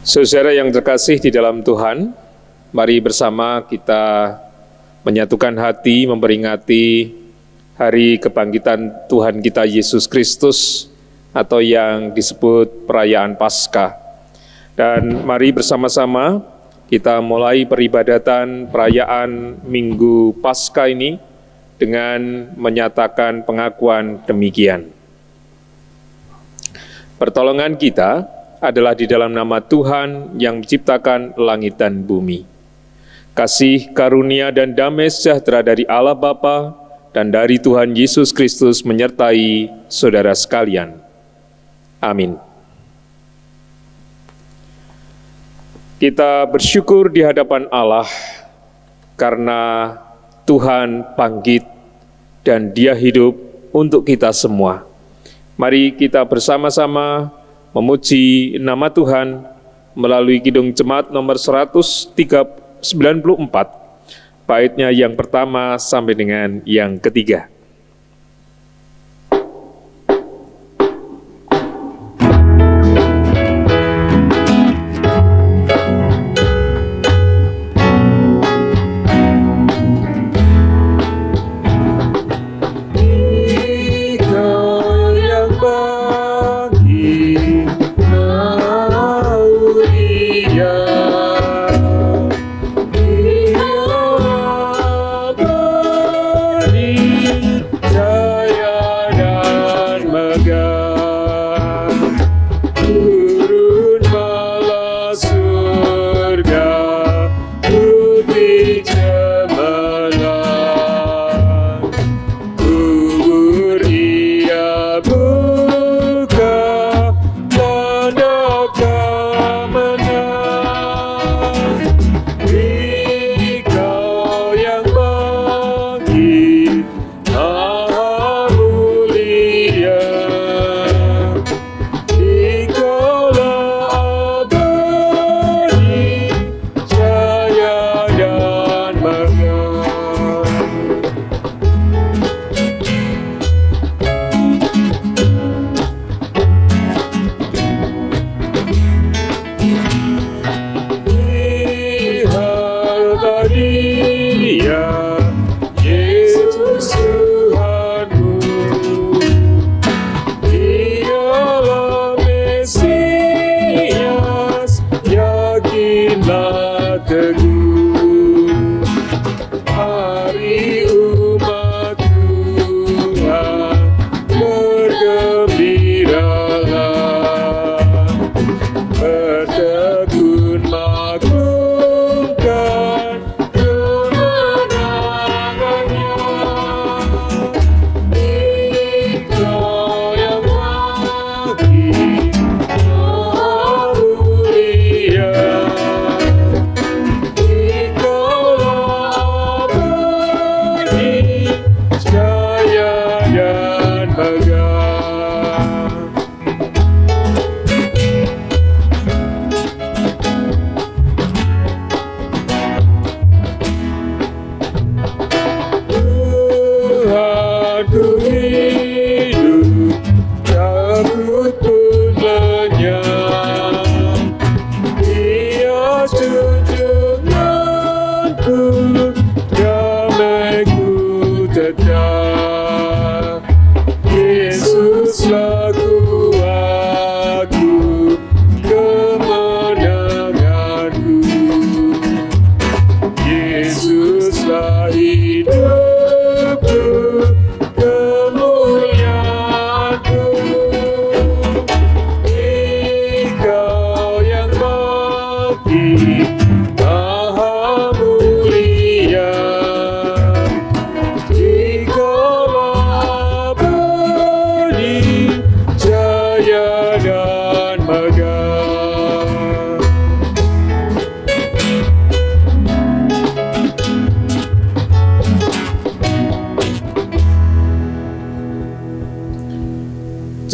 Saudara yang terkasih di dalam Tuhan, mari bersama kita menyatukan hati memperingati hari kebangkitan Tuhan kita Yesus Kristus atau yang disebut perayaan Paskah. Dan mari bersama-sama kita mulai peribadatan perayaan Minggu Paskah ini dengan menyatakan pengakuan demikian. Pertolongan kita adalah di dalam nama Tuhan yang menciptakan langit dan bumi. Kasih, karunia, dan damai sejahtera dari Allah Bapa dan dari Tuhan Yesus Kristus menyertai saudara sekalian. Amin. Kita bersyukur di hadapan Allah karena Tuhan bangkit dan Dia hidup untuk kita semua. Mari kita bersama-sama memuji nama Tuhan melalui Kidung Jemaat nomor 194, baitnya yang pertama sampai dengan yang ketiga.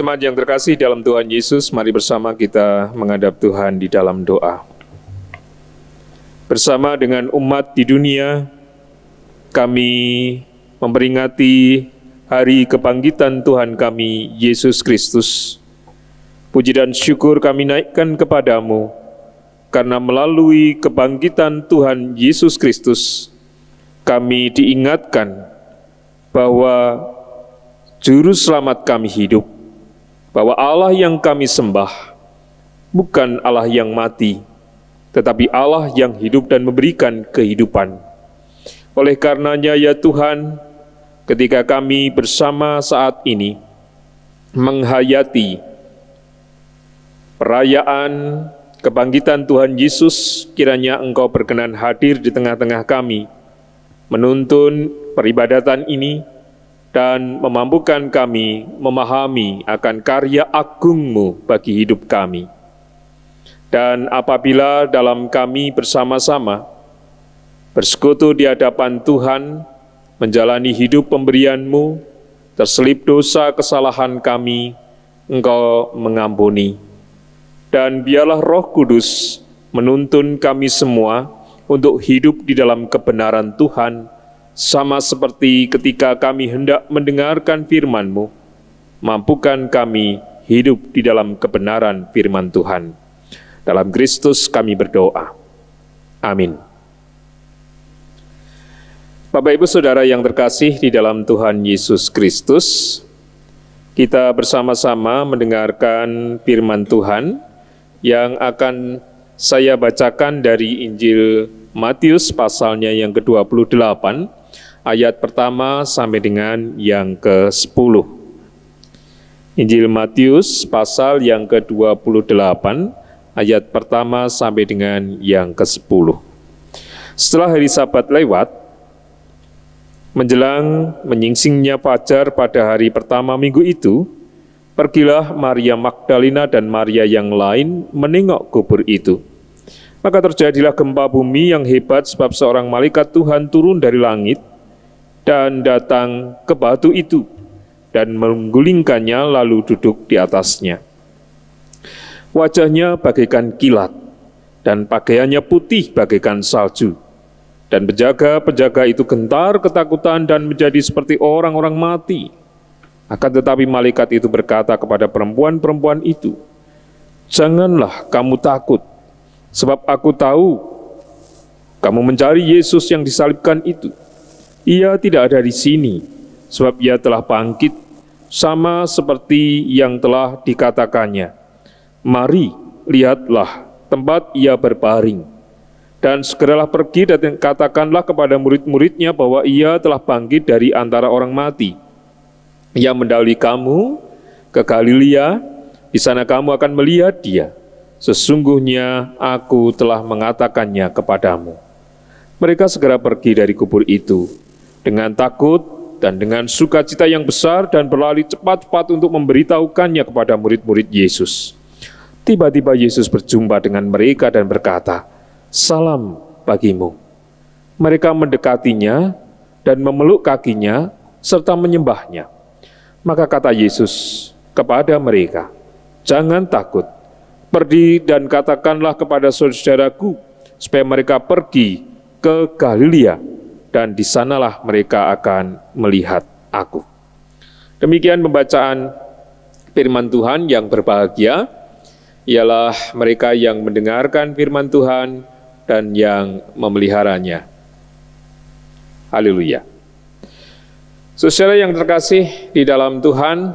Jemaat yang terkasih dalam Tuhan Yesus, mari bersama kita menghadap Tuhan di dalam doa. Bersama dengan umat di dunia, kami memperingati hari kebangkitan Tuhan kami, Yesus Kristus. Puji dan syukur kami naikkan kepadamu, karena melalui kebangkitan Tuhan Yesus Kristus, kami diingatkan bahwa Juru Selamat kami hidup, bahwa Allah yang kami sembah bukan Allah yang mati, tetapi Allah yang hidup dan memberikan kehidupan. Oleh karenanya ya Tuhan, ketika kami bersama saat ini menghayati perayaan kebangkitan Tuhan Yesus, kiranya Engkau berkenan hadir di tengah-tengah kami, menuntun peribadatan ini, dan memampukan kami memahami akan karya agung-Mu bagi hidup kami. Dan apabila dalam kami bersama-sama bersekutu di hadapan Tuhan, menjalani hidup pemberian-Mu, terselip dosa kesalahan kami, Engkau mengampuni. Dan biarlah Roh Kudus menuntun kami semua untuk hidup di dalam kebenaran Tuhan, sama seperti ketika kami hendak mendengarkan firman-Mu. Mampukan kami hidup di dalam kebenaran firman Tuhan. Dalam Kristus kami berdoa. Amin. Bapak Ibu Saudara yang terkasih di dalam Tuhan Yesus Kristus, kita bersama-sama mendengarkan firman Tuhan yang akan saya bacakan dari Injil Matius pasalnya yang ke-28, ayat pertama sampai dengan yang ke-10. Injil Matius pasal yang ke-28, ayat pertama sampai dengan yang ke-10. Setelah hari Sabat lewat, menjelang menyingsingnya fajar pada hari pertama minggu itu, pergilah Maria Magdalena dan Maria yang lain menengok kubur itu. Maka terjadilah gempa bumi yang hebat sebab seorang malaikat Tuhan turun dari langit dan datang ke batu itu dan menggulingkannya lalu duduk di atasnya. Wajahnya bagaikan kilat dan pakaiannya putih bagaikan salju. Dan penjaga-penjaga itu gentar ketakutan dan menjadi seperti orang-orang mati. Akan tetapi malaikat itu berkata kepada perempuan-perempuan itu, "Janganlah kamu takut, sebab aku tahu kamu mencari Yesus yang disalibkan itu. Ia tidak ada di sini, sebab ia telah bangkit, sama seperti yang telah dikatakannya. Mari, lihatlah tempat ia berbaring. Dan segeralah pergi dan katakanlah kepada murid-muridnya bahwa ia telah bangkit dari antara orang mati. Ia mendahului kamu ke Galilea, di sana kamu akan melihat dia. Sesungguhnya aku telah mengatakannya kepadamu." Mereka segera pergi dari kubur itu dengan takut dan dengan sukacita yang besar dan berlari cepat-cepat untuk memberitahukannya kepada murid-murid Yesus. Tiba-tiba Yesus berjumpa dengan mereka dan berkata, "Salam bagimu." Mereka mendekatinya dan memeluk kakinya serta menyembahnya. Maka kata Yesus kepada mereka, "Jangan takut, pergi dan katakanlah kepada saudara-saudaraku supaya mereka pergi ke Galilea, dan di sanalah mereka akan melihat aku." Demikian pembacaan firman Tuhan. Yang berbahagia ialah mereka yang mendengarkan firman Tuhan dan yang memeliharanya. Haleluya. Saudara yang terkasih di dalam Tuhan,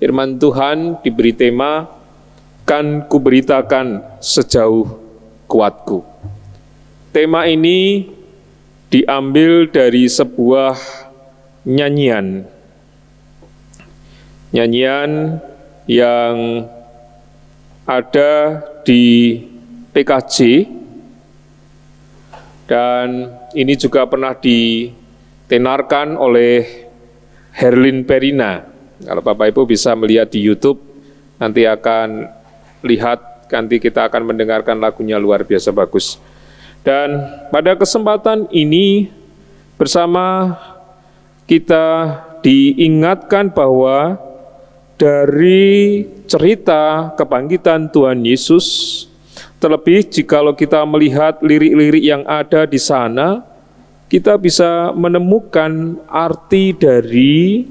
firman Tuhan diberi tema, "Kan kuberitakan sejauh kuatku." Tema ini diambil dari sebuah nyanyian. Nyanyian yang ada di PKJ, dan ini juga pernah ditenarkan oleh Herlin Perina. Kalau Bapak Ibu bisa melihat di YouTube, nanti akan lihat, nanti kita akan mendengarkan lagunya, luar biasa bagus. Dan pada kesempatan ini bersama kita diingatkan bahwa dari cerita kebangkitan Tuhan Yesus, terlebih jikalau kita melihat lirik-lirik yang ada di sana, kita bisa menemukan arti dari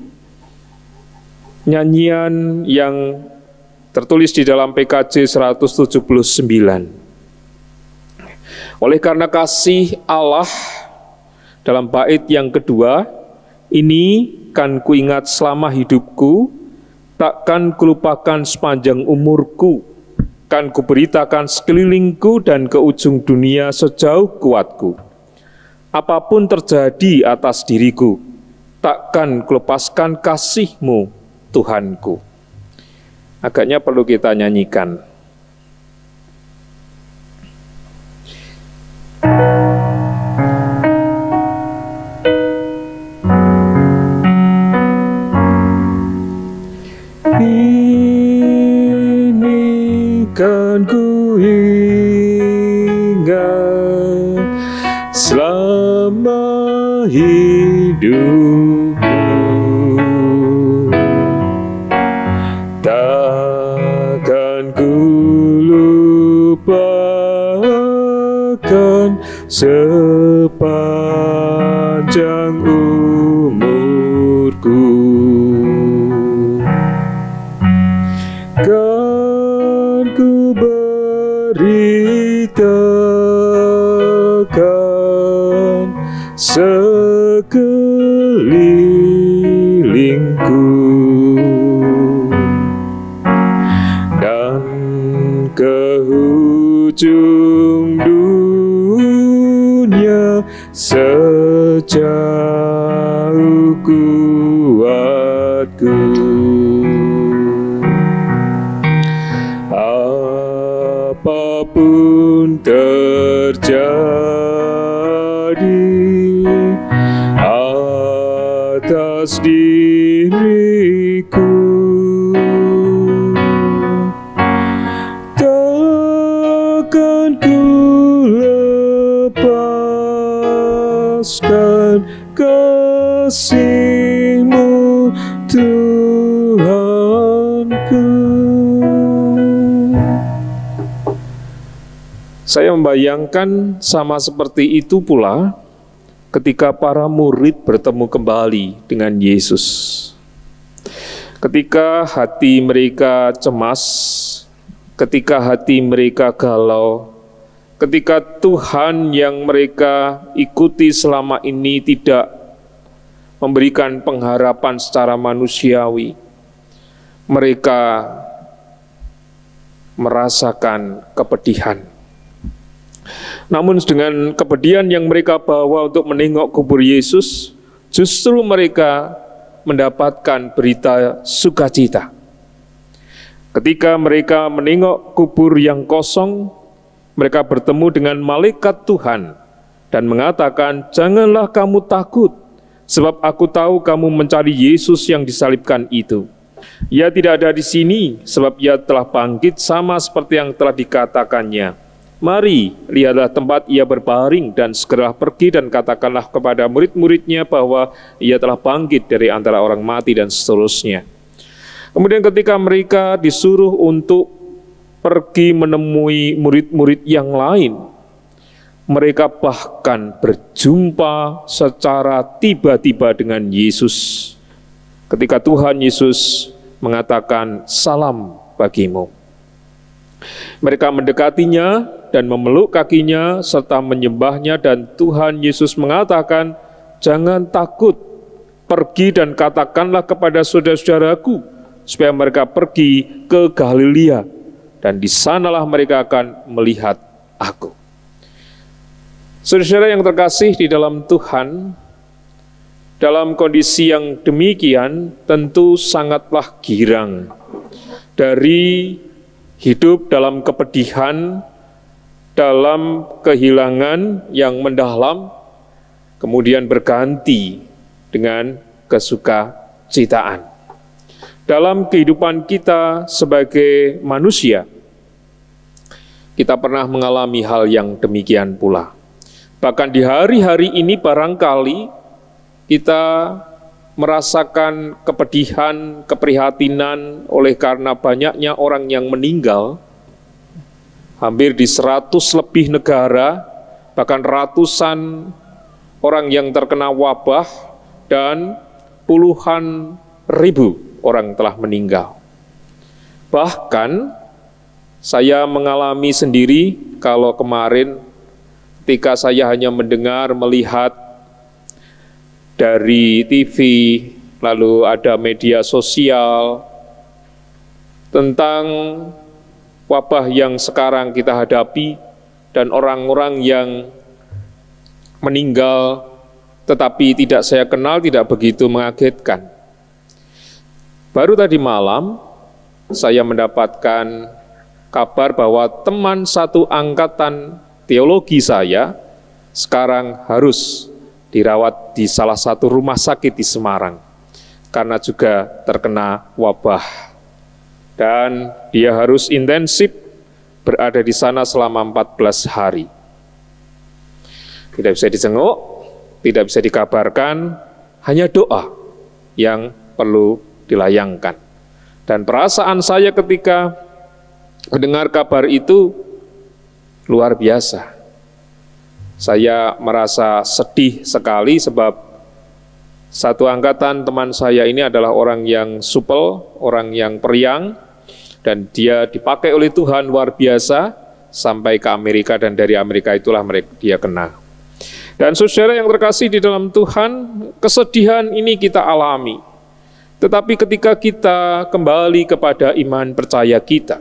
nyanyian yang tertulis di dalam PKJ 179. Oleh karena kasih Allah, dalam bait yang kedua, ini kan kuingat selama hidupku, takkan kulupakan sepanjang umurku, kan kuberitakan sekelilingku dan ke ujung dunia sejauh kuatku. Apapun terjadi atas diriku, takkan kulepaskan kasih-Mu, Tuhanku. Agaknya perlu kita nyanyikan. Ini kan ku ingat selama hidupku, takkan ku lupakan sepanjang umurku. Kan ku beritakan sekelilingku dan ke ujung dunia sejauh kuatku. Apapun terjadi atas diriku, takkan ku lepaskan kasih-Mu, Tuhanku. Saya membayangkan sama seperti itu pula ketika para murid bertemu kembali dengan Yesus. Ketika hati mereka cemas, ketika hati mereka galau, ketika Tuhan yang mereka ikuti selama ini tidak memberikan pengharapan secara manusiawi, mereka merasakan kepedihan. Namun dengan kepedihan yang mereka bawa untuk menengok kubur Yesus, justru mereka mendapatkan berita sukacita. Ketika mereka menengok kubur yang kosong, mereka bertemu dengan malaikat Tuhan dan mengatakan, "Janganlah kamu takut, sebab aku tahu kamu mencari Yesus yang disalibkan itu. Ia tidak ada di sini, sebab ia telah bangkit sama seperti yang telah dikatakannya. Mari, lihatlah tempat ia berbaring dan segera pergi dan katakanlah kepada murid-muridnya bahwa ia telah bangkit dari antara orang mati," dan seterusnya. Kemudian ketika mereka disuruh untuk pergi menemui murid-murid yang lain, mereka bahkan berjumpa secara tiba-tiba dengan Yesus. Ketika Tuhan Yesus mengatakan, "Salam bagimu." Mereka mendekatinya dan memeluk kakinya serta menyembahnya, dan Tuhan Yesus mengatakan, "Jangan takut, pergi dan katakanlah kepada saudara-saudaraku supaya mereka pergi ke Galilea, dan di sanalah mereka akan melihat aku." Saudara-saudara yang terkasih di dalam Tuhan, dalam kondisi yang demikian tentu sangatlah girang dari hidup dalam kepedihan, dalam kehilangan yang mendalam, kemudian berganti dengan kesukacitaan. Dalam kehidupan kita sebagai manusia, kita pernah mengalami hal yang demikian pula. Bahkan di hari-hari ini barangkali kita merasakan kepedihan, keprihatinan oleh karena banyaknya orang yang meninggal, hampir di 100 lebih negara, bahkan ratusan orang yang terkena wabah, dan puluhan ribu orang telah meninggal. Bahkan saya mengalami sendiri kalau kemarin ketika saya hanya mendengar, melihat dari TV, lalu ada media sosial tentang wabah yang sekarang kita hadapi dan orang-orang yang meninggal tetapi tidak saya kenal, tidak begitu mengagetkan. Baru tadi malam saya mendapatkan kabar bahwa teman satu angkatan teologi saya sekarang harus dirawat di salah satu rumah sakit di Semarang karena juga terkena wabah. Dan dia harus intensif berada di sana selama 14 hari. Tidak bisa dijenguk, tidak bisa dikabarkan, hanya doa yang perlu dilayangkan. Dan perasaan saya ketika mendengar kabar itu luar biasa. Saya merasa sedih sekali sebab satu angkatan teman saya ini adalah orang yang supel, orang yang periang, dan dia dipakai oleh Tuhan luar biasa sampai ke Amerika, dan dari Amerika itulah dia kena. Dan saudara yang terkasih di dalam Tuhan, kesedihan ini kita alami. Tetapi ketika kita kembali kepada iman percaya kita,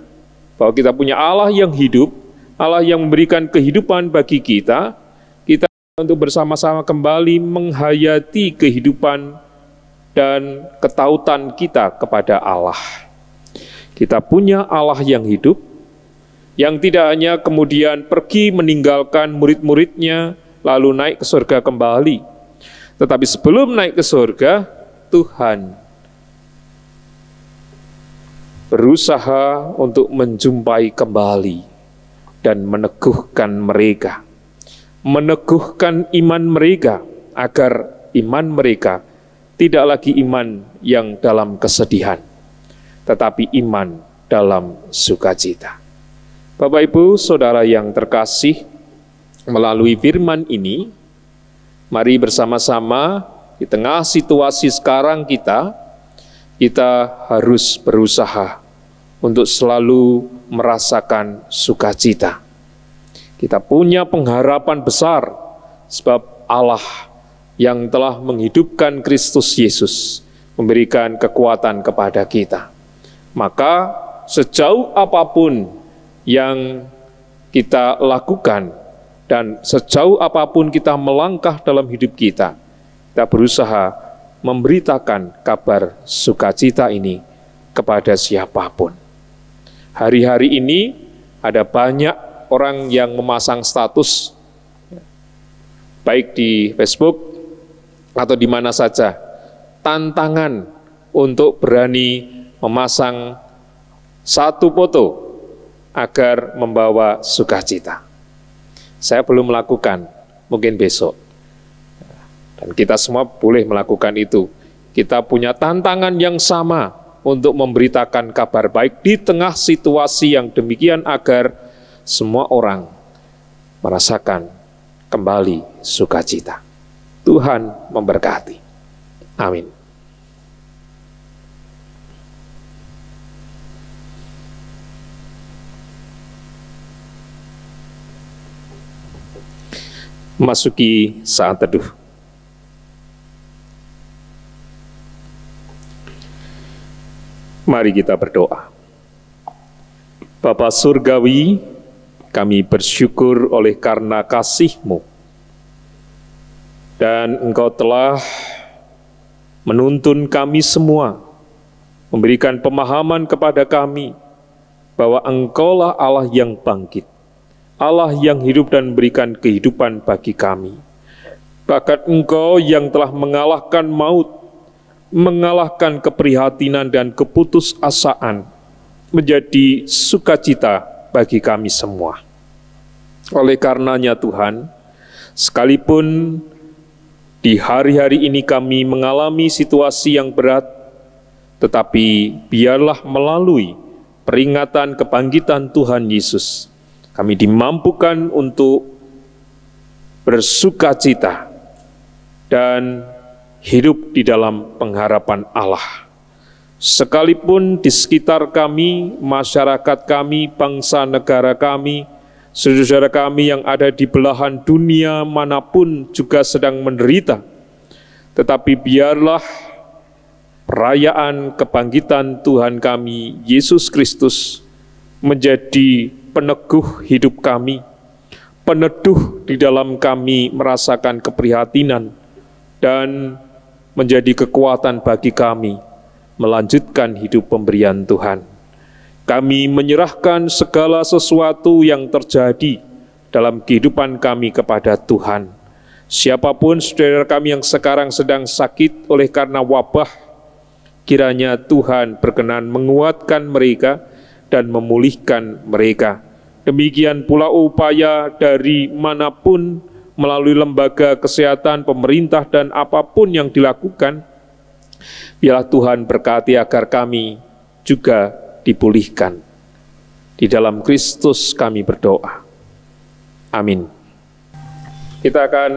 bahwa kita punya Allah yang hidup, Allah yang memberikan kehidupan bagi kita, kita untuk bersama-sama kembali menghayati kehidupan dan ketautan kita kepada Allah. Kita punya Allah yang hidup, yang tidak hanya kemudian pergi meninggalkan murid-muridnya, lalu naik ke surga kembali. Tetapi sebelum naik ke surga, Tuhan berusaha untuk menjumpai kembali dan meneguhkan mereka. Meneguhkan iman mereka, agar iman mereka tidak lagi iman yang dalam kesedihan, tetapi iman dalam sukacita. Bapak, Ibu, Saudara yang terkasih, melalui firman ini, mari bersama-sama di tengah situasi sekarang kita harus berusaha untuk selalu merasakan sukacita. Kita punya pengharapan besar, sebab Allah yang telah menghidupkan Kristus Yesus memberikan kekuatan kepada kita. Maka sejauh apapun yang kita lakukan dan sejauh apapun kita melangkah dalam hidup kita, kita berusaha memberitakan kabar sukacita ini kepada siapapun. Hari-hari ini ada banyak orang yang memasang status, baik di Facebook atau di mana saja, tantangan untuk berani memasang satu foto agar membawa sukacita. Saya belum melakukan, mungkin besok. Dan kita semua boleh melakukan itu. Kita punya tantangan yang sama untuk memberitakan kabar baik di tengah situasi yang demikian agar semua orang merasakan kembali sukacita. Tuhan memberkati. Amin. Masuki saat teduh. Mari kita berdoa. Bapa Surgawi, kami bersyukur oleh karena kasih-Mu, dan Engkau telah menuntun kami semua, memberikan pemahaman kepada kami, bahwa Engkaulah Allah yang bangkit, Allah yang hidup dan memberikan kehidupan bagi kami. Bahkan Engkau yang telah mengalahkan maut, mengalahkan keprihatinan dan keputusasaan, menjadi sukacita bagi kami semua. Oleh karenanya Tuhan, sekalipun di hari-hari ini kami mengalami situasi yang berat, tetapi biarlah melalui peringatan kebangkitan Tuhan Yesus, kami dimampukan untuk bersukacita dan hidup di dalam pengharapan Allah. Sekalipun di sekitar kami, masyarakat kami, bangsa negara kami, saudara kami yang ada di belahan dunia manapun juga sedang menderita, tetapi biarlah perayaan kebangkitan Tuhan kami, Yesus Kristus, menjadi peneguh hidup kami, peneduh di dalam kami merasakan keprihatinan, dan menjadi kekuatan bagi kami melanjutkan hidup pemberian Tuhan. Kami menyerahkan segala sesuatu yang terjadi dalam kehidupan kami kepada Tuhan. Siapapun saudara kami yang sekarang sedang sakit oleh karena wabah, kiranya Tuhan berkenan menguatkan mereka dan memulihkan mereka. Demikian pula upaya dari manapun melalui lembaga kesehatan, pemerintah, dan apapun yang dilakukan, biarlah Tuhan berkati agar kami juga dipulihkan. Di dalam Kristus kami berdoa. Amin. Kita akan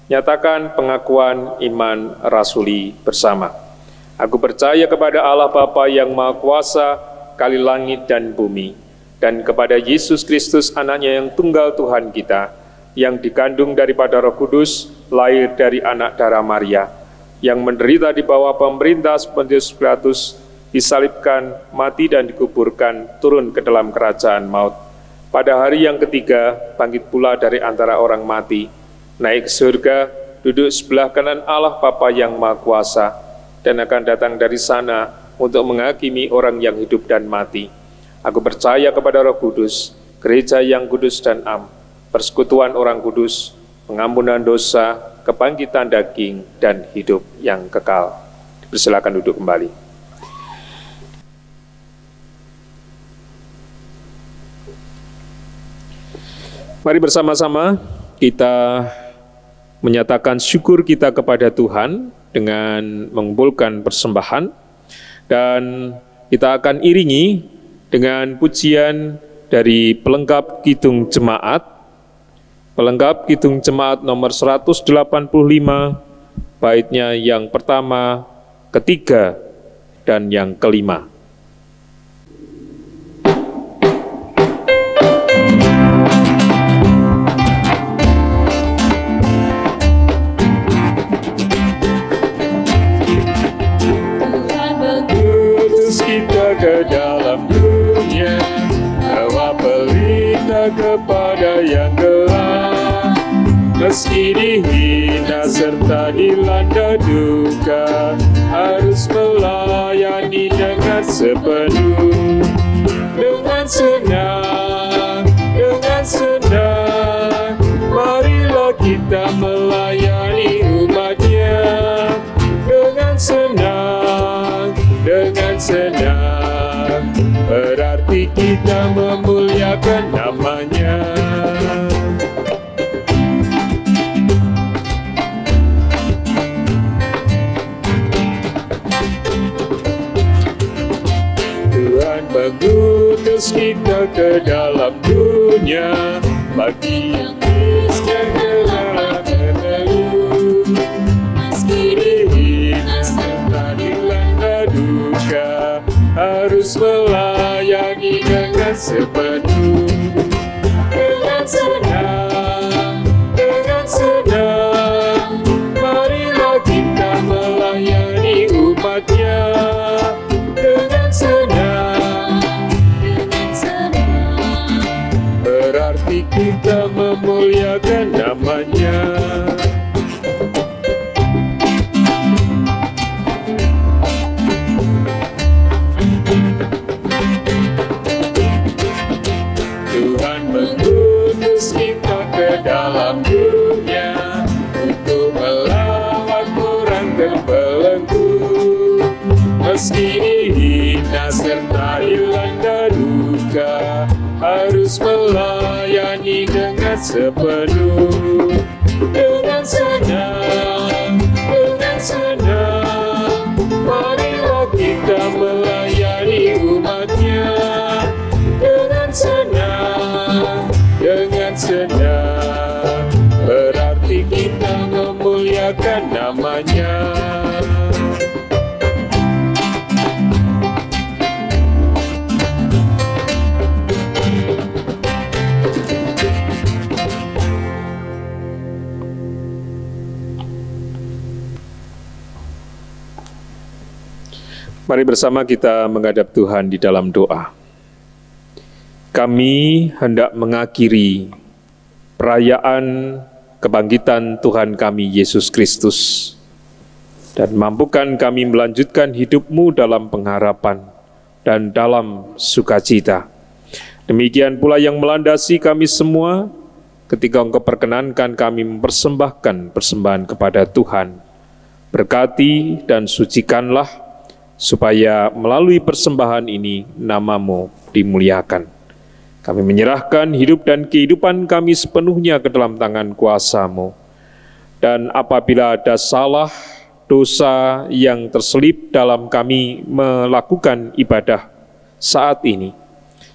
menyatakan pengakuan iman rasuli bersama. Aku percaya kepada Allah Bapa yang Maha Kuasa, kali langit dan bumi, dan kepada Yesus Kristus, anaknya yang tunggal Tuhan kita, yang dikandung daripada Roh Kudus, lahir dari anak darah Maria, yang menderita di bawah pemerintah Pontius Pilatus, disalibkan, mati dan dikuburkan, turun ke dalam kerajaan maut. Pada hari yang ketiga, bangkit pula dari antara orang mati, naik ke surga, duduk sebelah kanan Allah Bapa yang Maha Kuasa, dan akan datang dari sana untuk menghakimi orang yang hidup dan mati. Aku percaya kepada Roh Kudus, gereja yang kudus dan am, persekutuan orang kudus, pengampunan dosa, kebangkitan daging, dan hidup yang kekal. Silakan duduk kembali. Mari bersama-sama kita menyatakan syukur kita kepada Tuhan dengan mengumpulkan persembahan, dan kita akan iringi dengan pujian dari pelengkap Kidung Jemaat. Pelengkap Kidung Jemaat nomor 185, baitnya yang pertama, ketiga, dan yang kelima. Tuhan mengutus kita ke dalam dunia, bawa pelita kepada yang gelap. Meski dihina serta dilanda duka, harus melayani dengan sepenuh. Dengan senang, marilah kita melayani umatnya. Dengan senang, berarti kita memuliakan namanya. Mengutus kita ke dalam dunia, bagi yang miskin dalam mengeluh. Meski dihina serta dilanda duka, harus melayani dengan sepenuh. Dengan senang, marilah kita melayani umatnya. Dengan senang, berarti kita memuliakan namanya. Tuhan mengutus kita ke dalam dunia untuk melawan orang terbelenggu. Meski dihina serta dilanda duka, harus melayani dengan sepenuh. Dengan senang, marilah kita melayani umatnya. Dengan senang, berarti kita memuliakan namanya. Mari bersama kita menghadap Tuhan di dalam doa. Kami hendak mengakhiri perayaan kebangkitan Tuhan kami Yesus Kristus, dan mampukan kami melanjutkan hidup-Mu dalam pengharapan dan dalam sukacita. Demikian pula yang melandasi kami semua ketika Engkau perkenankan kami mempersembahkan persembahan kepada Tuhan. Berkati dan sucikanlah, supaya melalui persembahan ini nama-Mu dimuliakan. Kami menyerahkan hidup dan kehidupan kami sepenuhnya ke dalam tangan kuasa-Mu. Dan apabila ada salah, dosa yang terselip dalam kami melakukan ibadah saat ini,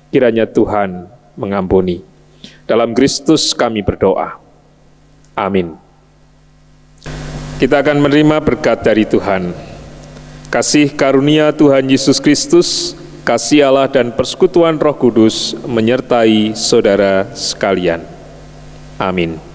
kiranya Tuhan mengampuni. Dalam Kristus kami berdoa. Amin. Kita akan menerima berkat dari Tuhan. Kasih karunia Tuhan Yesus Kristus, kasih Allah dan persekutuan Roh Kudus menyertai saudara sekalian. Amin.